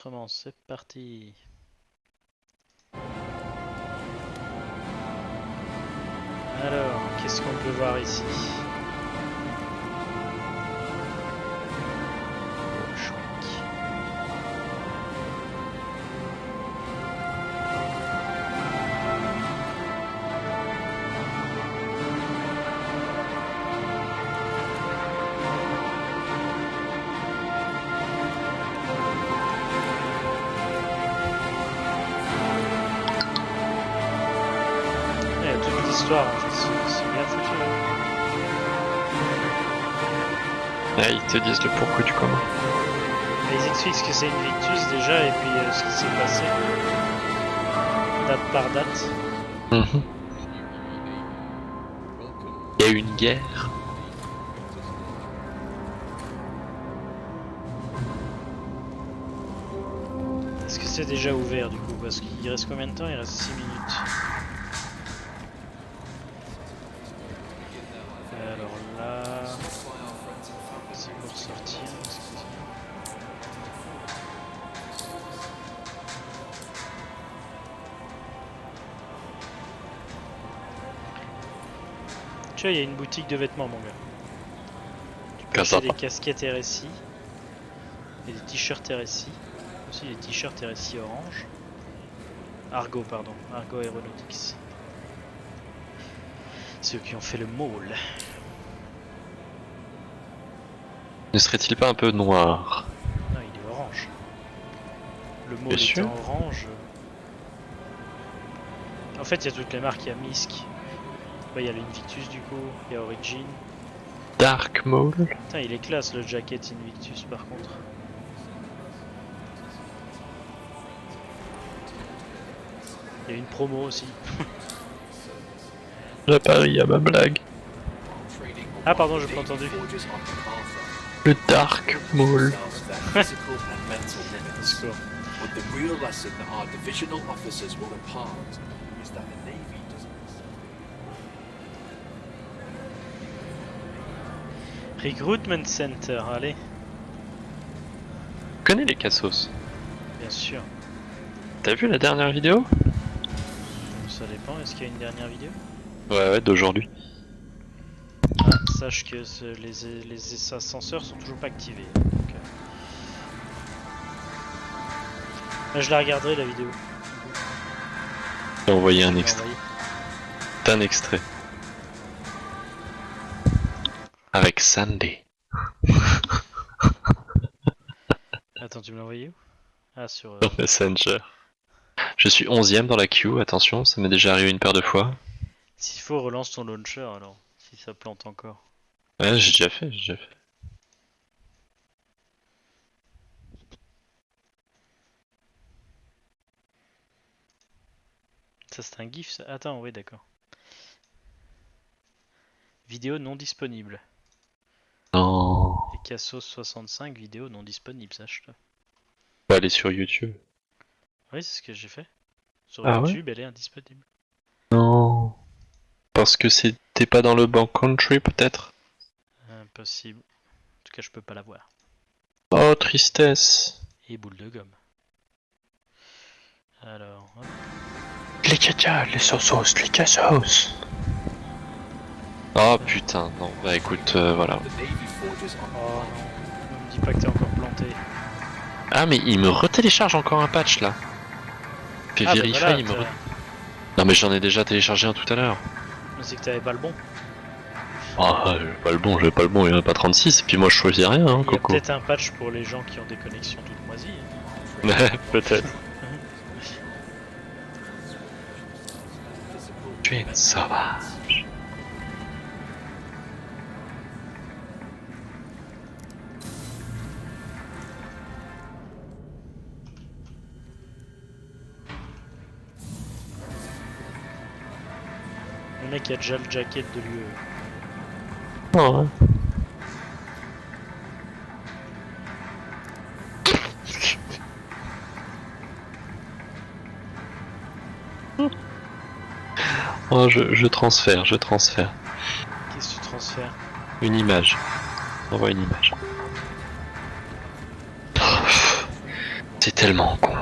Autrement, c'est parti. Alors, qu'est-ce qu'on peut voir ici? Oh, chouic. Il y a toute l'histoire en fait, c'est bien foutu. Ouais, ils te disent le pourquoi du comment. Ils expliquent ce que c'est une Victus déjà et puis ce qui s'est passé date par date. Mhm. Il y a eu une guerre. Est-ce que c'est déjà ouvert du coup? Parce qu'il reste combien de temps? Il reste 6 minutes. Alors là, c'est pour sortir. Tu vois, il y a une boutique de vêtements, mon gars. Tu peux acheter des casquettes RSI et des t-shirts RSI. Aussi des t-shirts RSI orange. Argo, pardon. Argo Aeronautics. Ceux qui ont fait le mall. Ne serait-il pas un peu noir? Non, il est orange. Le mall Bien était sûr. orange. En fait, il y a toutes les marques. Il y a Misk. Il y a l'Invictus du coup. Il y a Origin. Dark Maul. Putain, il est classe le jacket Invictus par contre. Il y a une promo aussi. J'ai pari à ma blague. Ah pardon, j'ai pas entendu. Le Dark Maul. Score. But the real lesson that our divisional officers will impart is that the Navy doesn't. Recruitment Center, allez. Tu connais les cassos? Bien sûr. T'as vu la dernière vidéo? Ça dépend, est-ce qu'il y a une dernière vidéo? Ouais, d'aujourd'hui. Ah, sache que les ascenseurs sont toujours pas activés. Donc, là, je la regarderai la vidéo. J'ai envoyé un Je vais extrait. l'envoyer. Un extrait. Avec Sandy. Attends, tu me l'as envoyé où? Ah, sur. Sur Messenger. Je suis 11ème dans la queue, attention, ça m'est déjà arrivé une paire de fois. S'il faut, relance ton launcher alors. Si ça plante encore. Ouais, j'ai déjà fait. Ça, c'est un GIF ça? Attends, oui, d'accord. Vidéo non disponible. Non. Et Cassos 65, vidéo non disponible, sache-le. Faut aller sur YouTube. Oui, c'est ce que j'ai fait. Sur Ah ouais? YouTube, elle est indisponible. Non. Parce que t'es pas dans le bank country peut-être? Impossible. En tout cas, je peux pas la voir. Oh, tristesse. Et boule de gomme. Alors, hop. Les tchatchas, les sauces, les cassos. Oh putain, non, bah écoute, voilà. The Navy forges on Oh non, ne me dis pas que t'es encore planté. Ah mais il me retélécharge encore un patch là. Fais Ah bah vérifier, voilà, il me Non mais j'en ai déjà téléchargé un tout à l'heure. c'est que t'avais pas le bon. Ah, j'ai pas le bon, il y en a pas 36, et puis moi je choisis rien, hein, Il y a Coco. peut-être un patch pour les gens qui ont des connexions toutes moisies. Peut-être. Tu es sauvage. Le mec a déjà le jacket de l'UE. Oh, ouais. Oh, je transfère. Qu'est-ce que tu transfères? Une image. Envoie une image. C'est tellement con.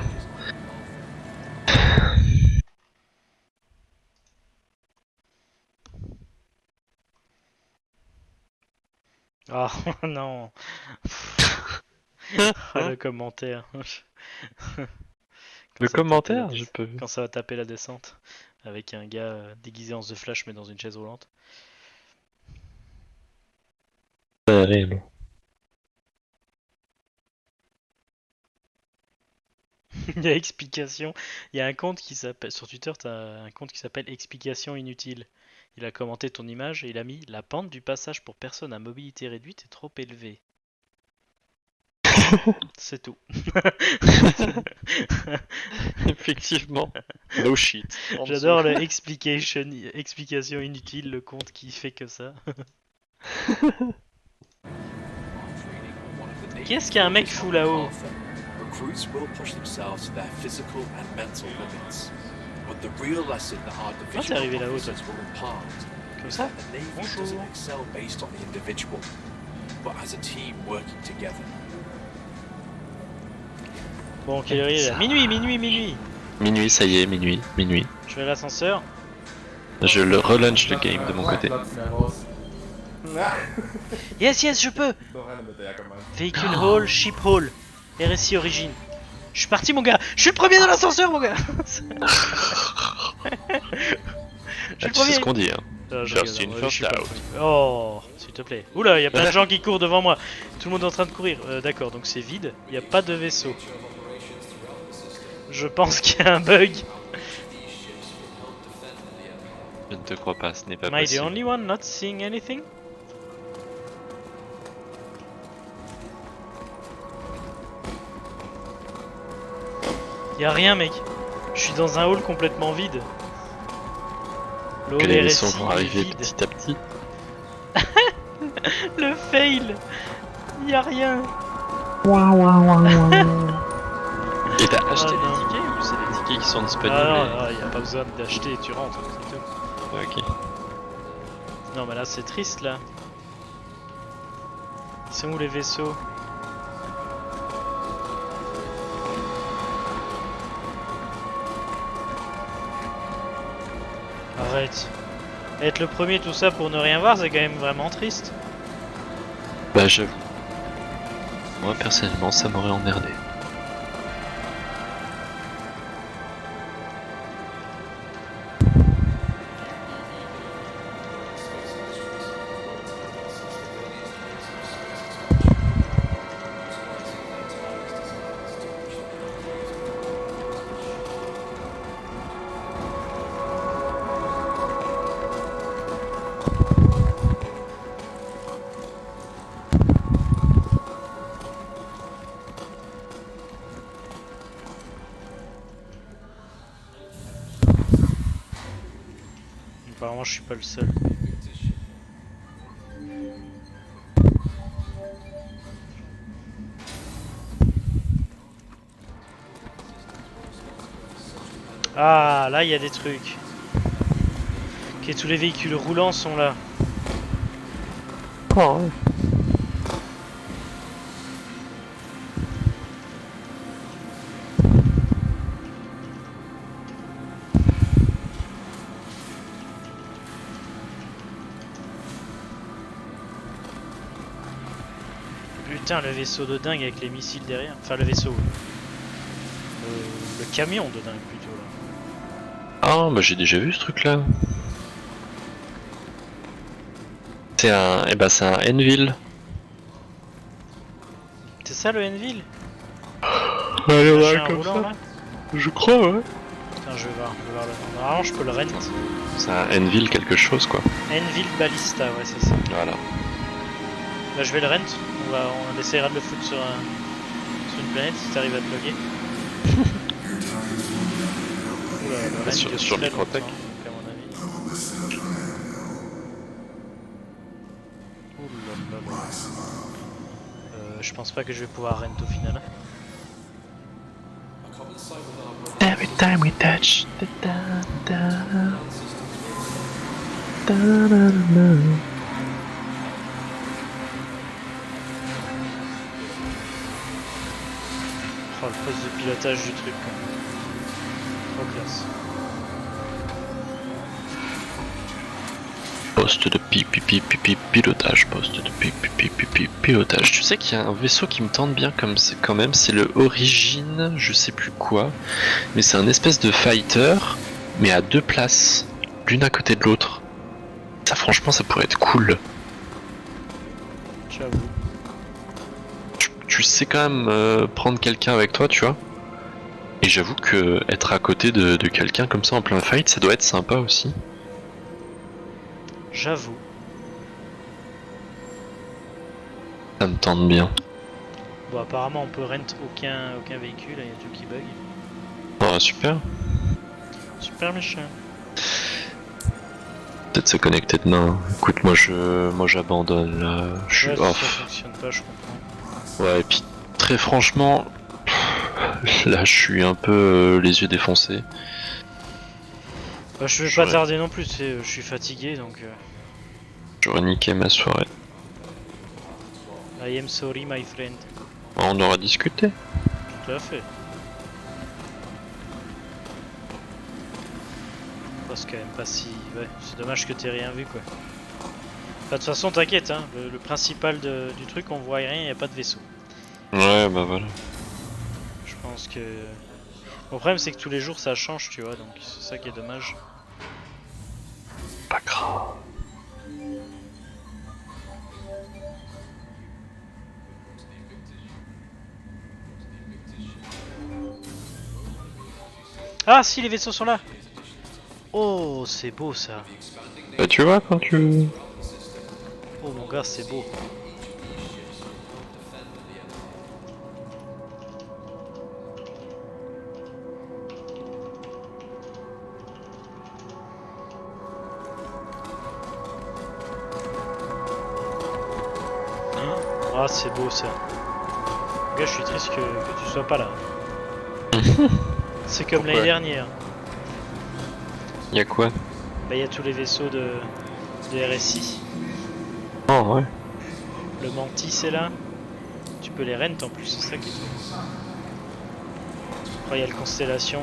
Ah non. Ah, le commentaire. Quand Le ça va taper commentaire, la je peux. Quand ça va taper la descente. Avec un gars déguisé en The Flash mais dans une chaise roulante. Terrible. Il y a explication. Il y a un compte qui s'appelle. Sur Twitter, t'as un compte qui s'appelle Explication inutile. Il a commenté ton image et il a mis la pente du passage pour personnes à mobilité réduite est trop élevée. C'est tout. Effectivement. No shit. J'adore le explication inutile, le compte qui fait que ça. Qu'est-ce qu'un mec fout là-haut? Recruits will push themselves to their physical and mental limits. But the real lesson that our Comment t'es divisional arrivé là-haut, toi? officers will impart Comme is ça? that the Navy Bonjour. doesn't excel based on the individual, but as a team working together. Bon, quelle heure il est là? Minuit. Minuit, ça y est, minuit. Je vais à l'ascenseur. Je le relunch le game de mon côté. Yes, je peux. Véhicule Hall, Ship Hall. RSI Origine. Je suis parti, mon gars. Je suis le premier dans l'ascenseur, mon gars. Je suis le Tu sais premier. ce qu'on dit, hein. Ah, je First regarde, in, je first suis pas le out. premier. Oh, s'il te plaît. Oula, il y a plein de gens qui courent devant moi. Tout le monde est en train de courir. D'accord, donc c'est vide. Il n'y a pas de vaisseau. Je pense qu'il y a un bug. Je ne te crois pas, ce n'est pas Am I the possible. only one not seeing anything? Y a rien, mec. Je suis dans un hall complètement vide. Le hall Que les RSI vaisseaux vont est arriver vide. petit à petit. Le fail. Y a rien. Et t'as acheté non. des tickets ou c'est des tickets qui sont disponibles Ah, y a pas besoin d'acheter, tu rentres, c'est tout. Ok. Non, mais là c'est triste là. Ils sont où les vaisseaux? Arrête. Être le premier tout ça pour ne rien voir, c'est quand même vraiment triste. Bah j'avoue. Moi personnellement ça m'aurait emmerdé. Apparemment je suis pas le seul. Ah, là il y a des trucs. Ok, tous les véhicules roulants sont là. Oh. Putain, le vaisseau de dingue avec les missiles derrière. Enfin, le vaisseau. Le camion de dingue plutôt là. Ah bah j'ai déjà vu ce truc là. C'est un. Eh bah c'est un Enville. C'est ça le Enville? Ouais, Machin roulant, là. Je crois ouais. Putain, je vais voir le... Normalement, je peux le rent. C'est un Enville quelque chose quoi. Enville Ballista, ouais, c'est ça. Voilà. Bah, je vais le rent. On essaiera de le foutre sur une planète si t'arrives à te loguer. Oula, le rent Sur- dure sur très Microtech. longtemps, donc, à mon avis. Oulalala. Je pense pas que je vais pouvoir rent au final. Every time we touch the Oh le poste de pilotage du truc quand même. Trop classe. Poste de pilotage, poste de pilotage. Tu sais qu'il y a un vaisseau qui me tente bien comme c'est quand même, c'est le Origine, je sais plus quoi, mais c'est un espèce de fighter, mais à 2 places, l'une à côté de l'autre. Ça franchement ça pourrait être cool. J'avoue. Tu sais quand même prendre quelqu'un avec toi, tu vois. Et j'avoue que être à côté de quelqu'un comme ça en plein fight, ça doit être sympa aussi. J'avoue. Ça me tente bien. Bon, apparemment, on peut rent aucun véhicule, il y a tout qui bug. Oh super. Super méchant. Peut-être se connecter demain. Écoute, moi j'abandonne là. Je suis Ouais, si ça off. fonctionne pas, je comprends. Ouais, et puis très franchement, là je suis un peu les yeux défoncés. Bah, je vais pas J'aurais- tarder non plus, tu sais, je suis fatigué donc. J'aurais niqué ma soirée. I am sorry, my friend. On aura discuté. Tout à fait. C'est quand même pas si. Ouais, c'est dommage que t'aies rien vu quoi. Enfin, de toute façon, t'inquiète, hein, le principal du truc, on voit rien, y a pas de vaisseau. Ouais, bah voilà. Je pense que. Mon problème, c'est que tous les jours ça change, tu vois, donc c'est ça qui est dommage. Pas grave. Ah, si, les vaisseaux sont là! Oh, c'est beau ça! Bah tu vois quand tu... Oh mon gars, c'est beau! Ah, c'est beau ça! Gars, je suis triste que tu sois pas là. C'est comme Pourquoi l'année dernière. Y'a quoi? Bah, y a tous les vaisseaux de RSI. Oh ouais. Le Mantis est là. Tu peux les rent en plus, c'est ça qui est cool. Royal Constellation.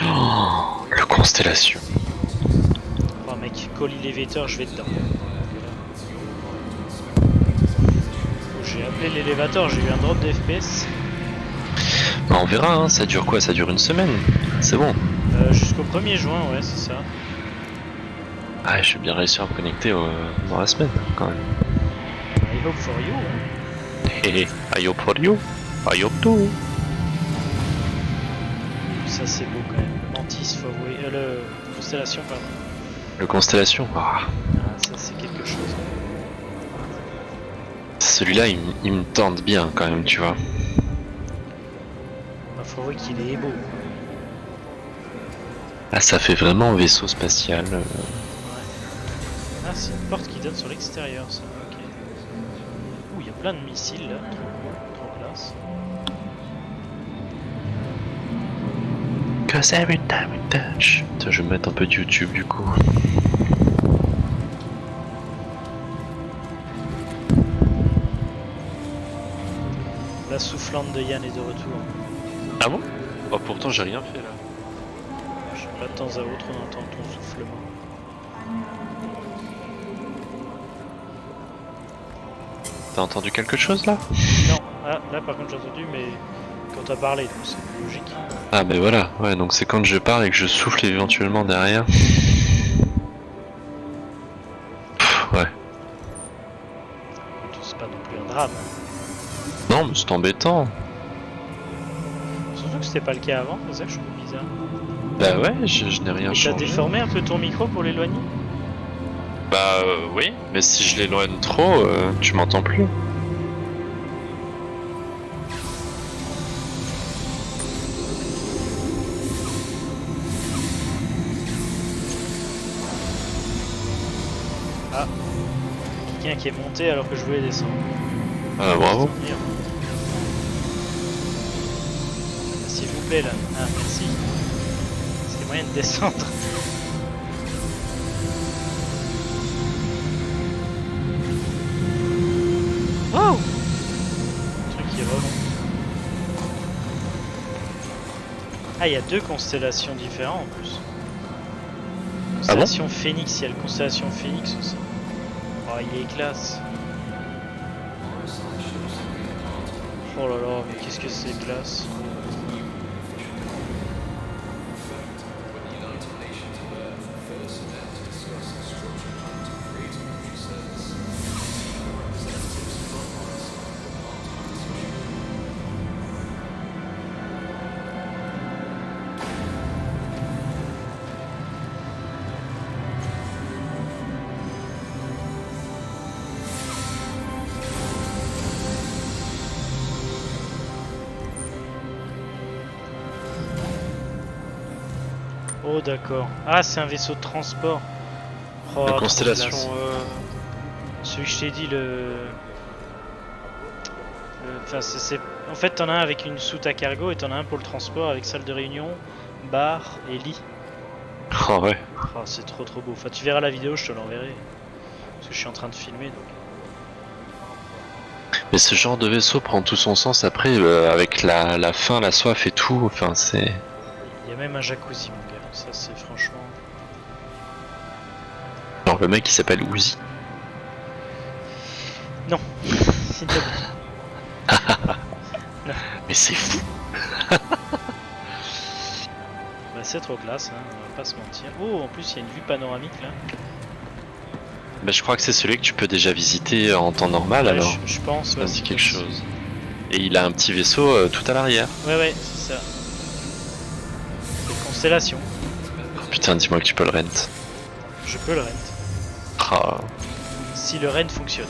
Oh, le Constellation. Oh mec, Call Elevator, je vais dedans. Oh, j'ai appelé l'élévateur, j'ai eu un drop d'FPS. Bah on verra, hein. Ça dure quoi? Ça dure une semaine. C'est bon. Jusqu'au 1er juin, ouais, c'est ça. Ah, je vais bien réussir à me connecter dans la semaine quand même. I hope for you. Hein. Hé hé, I hope for you. I hope too. Ça c'est beau quand même. Le Mantis, le Constellation, pardon. Le Constellation. Ah. Ah, ça c'est quelque chose. Celui-là, il me tente bien quand même, tu vois. Bah, faut avouer qu'il est beau. Ah, ça fait vraiment vaisseau spatial. Ouais. Ah, c'est une porte qui donne sur l'extérieur, ça. Ok. Ouh, il y a plein de missiles là. Trop cool, trop classe. Cause every time we touch. Tiens, je vais mettre un peu de YouTube du coup. La soufflante de Yann est de retour. Ah bon? Oh, pourtant, j'ai rien fait là. Je sais pas, de temps à autre on entend ton soufflement. T'as entendu quelque chose là? Non, ah, là par contre j'ai entendu, mais quand t'as parlé, donc c'est logique. Ah, ben voilà. Ouais, donc c'est quand je parle et que je souffle éventuellement derrière. Ouais. C'est pas non plus un drame. Non, mais c'est embêtant. Surtout que c'était pas le cas avant, c'est ça que je trouve bizarre. Bah ouais, je n'ai rien Et t'as changé. déformé un peu ton micro pour l'éloigner? Bah oui, mais si je l'éloigne trop, tu m'entends plus. Ah, quelqu'un qui est monté alors que je voulais descendre. Ah bravo. Descendre. Ah, s'il vous plaît là. Ah, merci. C'est moyen de descendre. Wow! Le truc qui remonte. Ah, il y a 2 constellations différentes en plus. Ah bon? Constellation Phoenix, il y a le constellation Phoenix aussi. Oh, il est classe. Oh là là, mais qu'est-ce que c'est classe. Oh d'accord. Ah, c'est un vaisseau de transport. Oh, La trop constellation. classe. Celui que je t'ai dit, enfin, en fait, t'en as un avec une soute à cargo et t'en as un pour le transport avec salle de réunion, bar et lit. Oh ouais. Oh, c'est trop beau. Enfin, tu verras la vidéo, je te l'enverrai. Parce que je suis en train de filmer donc. Mais ce genre de vaisseau prend tout son sens après, avec la faim, la soif et tout. Enfin, c'est. Il y a même un jacuzzi, mon gars. Ça, c'est franchement. Genre le mec qui s'appelle Uzi. Non, s'il te plaît. Mais c'est fou. Bah, c'est trop classe, hein, on va pas se mentir. Oh, en plus, il y a une vue panoramique là. Bah, je crois que c'est celui que tu peux déjà visiter en temps normal Ouais, alors. je pense. Ça Ouais, c'est quelque chose. Et il a un petit vaisseau tout à l'arrière. Ouais, c'est ça. C'est Constellation. Putain, dis-moi que tu peux le rent. Je peux le rent. Ah. Si le rent fonctionne.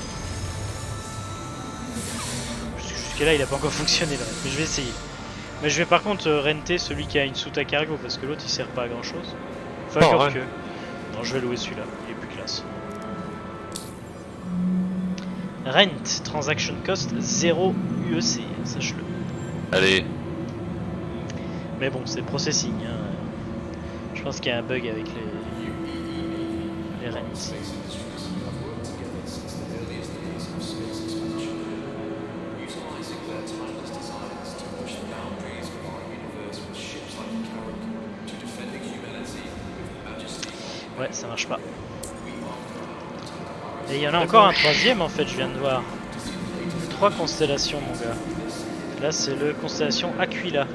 Jusque là il a pas encore fonctionné le rent, mais je vais essayer. Mais je vais par contre renter celui qui a une soute à cargo parce que l'autre il sert pas à grand chose. Enfin Oh, encore ouais. que. Non, je vais louer celui-là, il est plus classe. Rent, transaction cost 0 UEC, sache-le. Allez. Mais bon, c'est processing. Hein. Je pense qu'il y a un bug avec les rents. Ouais, ça marche pas. Et il y en a encore un troisième en fait, je viens de voir. 3 constellations, mon gars. Là, c'est le constellation Aquila. Et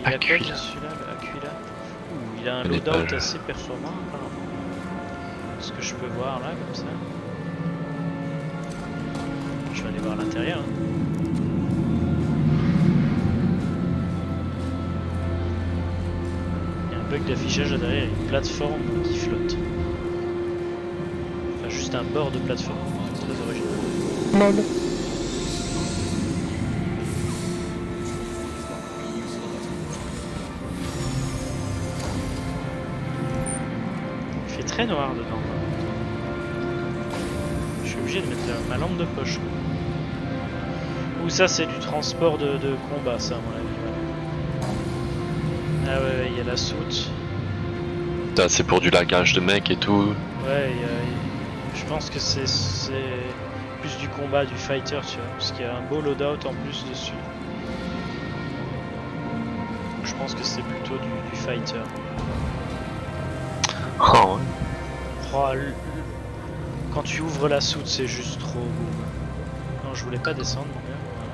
il a quoi Aquila. dessus là, le Aquila? Ouh, il a un Elle est loadout pas- assez performant apparemment. Ce que je peux voir là, comme ça. Je vais aller voir l'intérieur. Hein. Il y a un bug d'affichage derrière, une plateforme qui flotte. Enfin, juste un bord de plateforme. C'est très original. Il fait très noir dedans. Je suis obligé de mettre ma lampe de poche. Ou ça c'est du transport de combat ça à mon avis. Ouais. Ah ouais, il y a la soute. Putain, c'est pour du largage de mecs et tout. Ouais, je pense que c'est plus du combat, du fighter, tu vois. Parce qu'il y a un beau loadout en plus dessus. Donc, je pense que c'est plutôt du fighter. Oh, ouais. Oh, quand tu ouvres la soute, c'est juste trop beau. Non, je voulais pas descendre, mon gars. Voilà.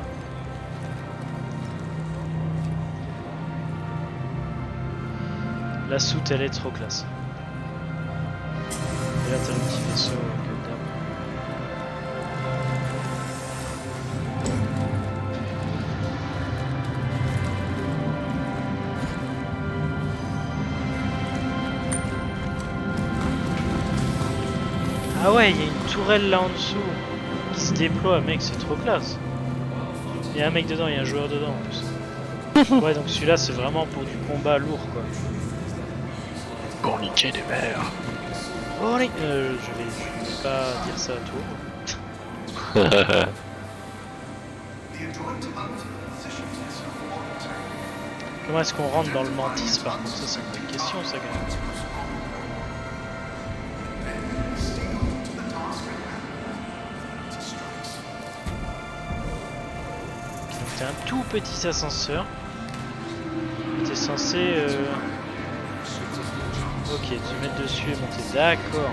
La soute, elle est trop classe. Et là, t'as le petit vaisseau que d'hab. Ah ouais, il y a une tourelle là en dessous qui se déploie, mec, c'est trop classe. Il y a un mec dedans, il y a un joueur dedans en plus. Ouais, donc celui-là c'est vraiment pour du combat lourd quoi. Pour niquer les mers. Oh, je vais pas dire ça à tout. Comment est-ce qu'on rentre dans le Mantis par contre? Ça c'est une bonne question ça quand même. Donc t'as un tout petit ascenseur. t'es censé... Ok, te mettre dessus et monter. D'accord.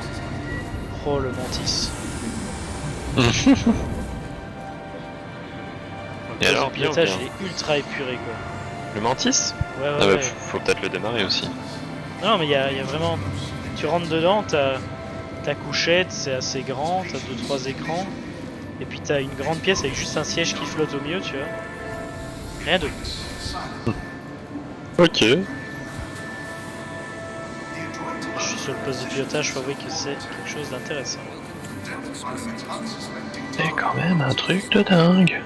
Oh, le mantis. Et alors, le bien ou pilotage, bien il est ultra épuré, quoi. Le mantis? Ouais, ouais, Ah bah, ouais. faut peut-être le démarrer aussi. Non, mais il y a vraiment... Tu rentres dedans, t'as ta couchette, c'est assez grand, t'as 2-3 écrans. Et puis t'as une grande pièce avec juste un siège qui flotte au milieu, tu vois. Rien d'autre. Ok. Je suis sur le poste de pilotage, faut avouer que c'est quelque chose d'intéressant. C'est quand même un truc de dingue.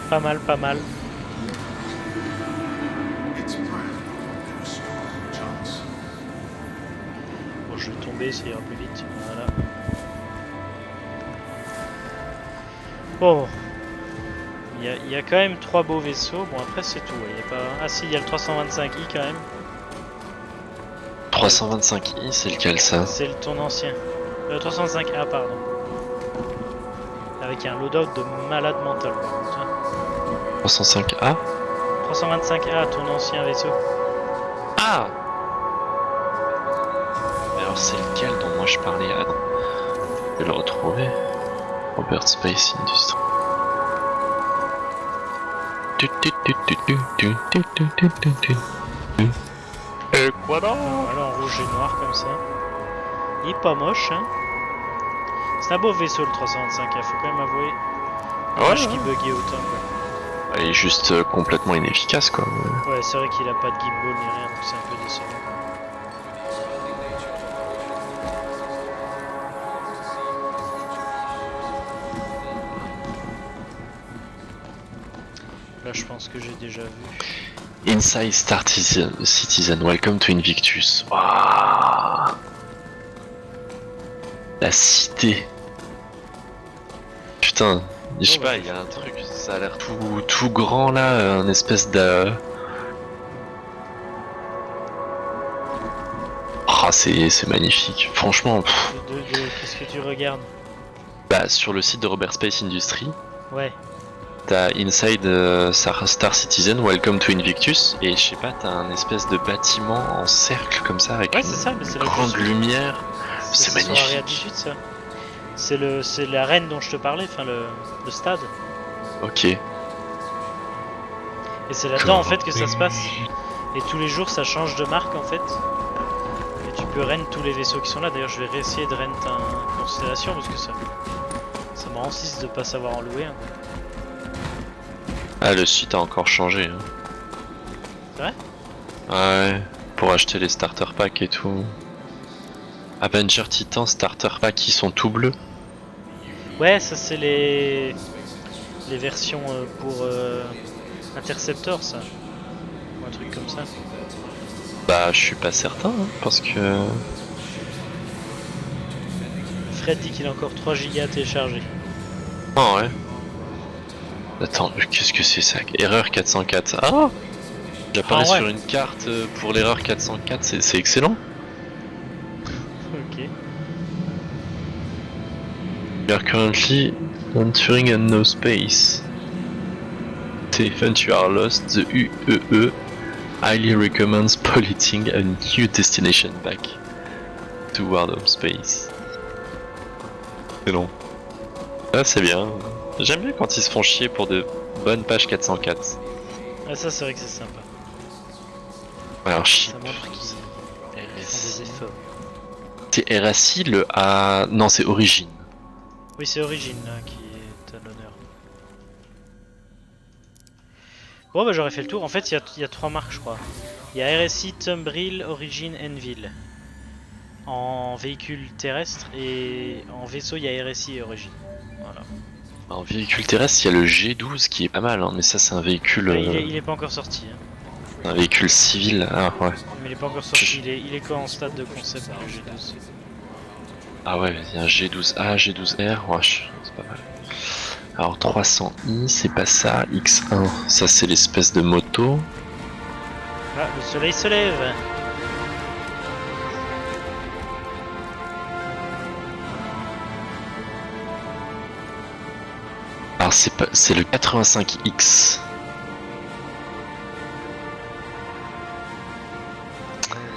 Pas mal, pas mal. Bon, je vais tomber, ça ira plus vite. Voilà. Oh. Il y a quand même 3 beaux vaisseaux. Bon, après, c'est tout. Il y a pas... Ah si, il y a le 325i quand même. 325i, c'est lequel ça? C'est ton ancien. 325A, pardon. Avec un loadout de malade mental, par contre. 305A? 325A, ton ancien vaisseau. Ah! Mais alors c'est lequel dont moi je parlais? Ah non. Je vais le retrouver. Robert Space Industries. Et quoi donc? Voilà, en rouge et noir comme ça. Il est pas moche, hein. C'est un beau vaisseau le 325A, faut quand même avouer. Dommage qu'il buguait autant, quoi. Il est juste complètement inefficace, quoi. Ouais, c'est vrai qu'il a pas de gimbal ni rien, donc c'est un peu décevant. Là, je pense que j'ai déjà vu. Inside Star Citizen, welcome to Invictus. Wow. La cité. Putain, je sais pas, il y a un truc, ça a l'air tout grand là, un espèce de... Ah, c'est magnifique, franchement. Qu'est-ce que tu regardes? Bah, sur le site de Robert Space Industries, Ouais. t'as Inside Star Citizen, Welcome to Invictus, et je sais pas, t'as un espèce de bâtiment en cercle comme ça, avec une grande lumière. C'est magnifique. 18, ça. C'est l'arène dont je te parlais, enfin le stade. Ok. Et c'est là-dedans en fait que ça se passe. Et tous les jours ça change de marque en fait. Et tu peux rent tous les vaisseaux qui sont là. D'ailleurs je vais réessayer de rent un Constellation parce que ça me rend 6 de pas savoir en louer. Hein. Ah, le site a encore changé. Hein. C'est vrai? Ouais, pour acheter les starter packs et tout. Avenger Titan starter pack qui sont tout bleus. Ouais, ça c'est les versions pour Interceptor, ça. Ou un truc comme ça. Bah, je suis pas certain, hein, parce que... Fred dit qu'il a encore 3 Go à télécharger. Ah ouais. Attends, qu'est-ce que c'est ça? Erreur 404. Ah! J'apparais sur une carte pour l'erreur 404, c'est excellent. Ok. We are currently entering a no space. If you are lost, the UEE highly recommends piloting a new destination back toward home space. C'est long. Ah, c'est bien. J'aime bien quand ils se font chier pour de bonnes pages 404. Ah, ça c'est vrai que c'est sympa. Alors, ça montre qu'ils font des efforts. C'est RSI le A. Non, c'est Origine. Oui, c'est Origine là qui est à l'honneur. Bon, bah j'aurais fait le tour. En fait, il y a 3 marques, je crois. Il y a RSI, Tumbril, Origine, Enville. En véhicule terrestre et en vaisseau, il y a RSI et Origine. Voilà. En véhicule terrestre, il y a le G12 qui est pas mal, hein, mais ça, c'est un véhicule. Il est pas encore sorti. Hein. Un véhicule civil, ah ouais. Mais il est pas encore sorti, il est quoi en stade de concept, le G12? Ah ouais, il y a un G12A, G12R, wesh, c'est pas mal. Alors 300i, c'est pas ça, X1, ça c'est l'espèce de moto. Ah, le soleil se lève. Alors c'est le 85X.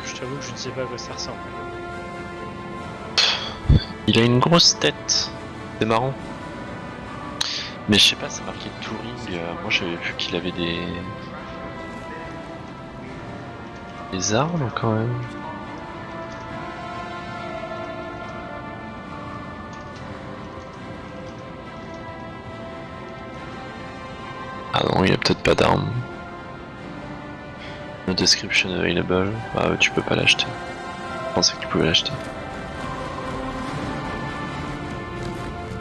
Je t'avoue que je ne sais pas à quoi ça ressemble. Il a une grosse tête. C'est marrant. Mais je sais pas, c'est marqué Touring. Moi j'avais vu qu'il avait des armes quand même. Ah non, il a peut-être pas d'armes. No description available. Ah ouais, tu peux pas l'acheter. Je pensais que tu pouvais l'acheter.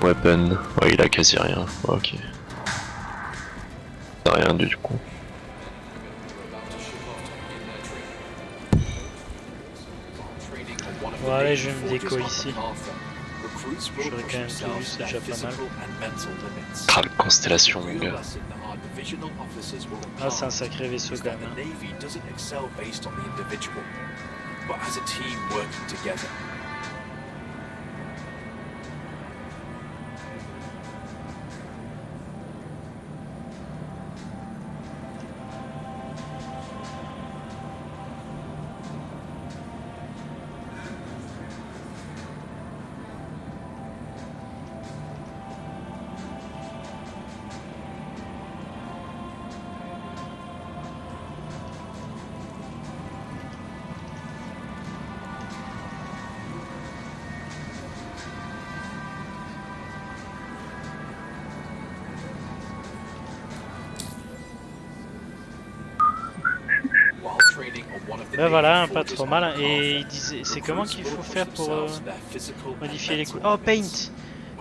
Weapon. Ouais, il a quasi rien. Ok. T'as rien du coup. Ouais, je vais me déco ici. J'aurais quand même tout vu, c'est déjà pas mal. Ah, la constellation, mon gars. Ah, c'est un sacré vaisseau quand même. Hein. Ben voilà, pas trop mal. Et il disait, c'est comment qu'il faut faire pour modifier les couleurs? Oh, paint!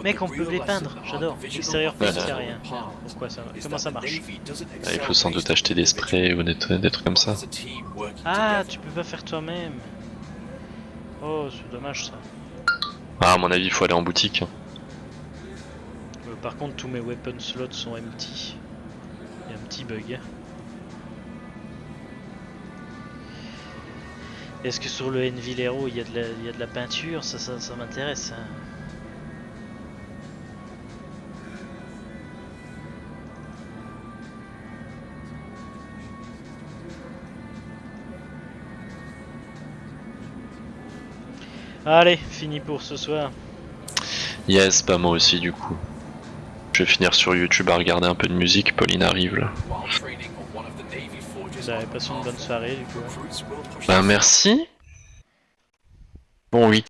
Mec, on peut les peindre, j'adore. Extérieur paint, y'a rien. Pourquoi ça? Comment ça marche? Ah, il faut sans doute acheter des sprays ou des trucs comme ça. Ah, tu peux pas faire toi-même. Oh, c'est dommage ça. Ah, à mon avis, il faut aller en boutique. Par contre, tous mes weapon slots sont empty. Il y a un petit bug. Est-ce que sur le Envilero il y a de la peinture? Ça m'intéresse. Hein. Allez, fini pour ce soir. Yes, bah moi aussi du coup. Je vais finir sur YouTube à regarder un peu de musique. Pauline arrive là. Vous avez passé une bonne soirée du coup. Bah merci. Bon week.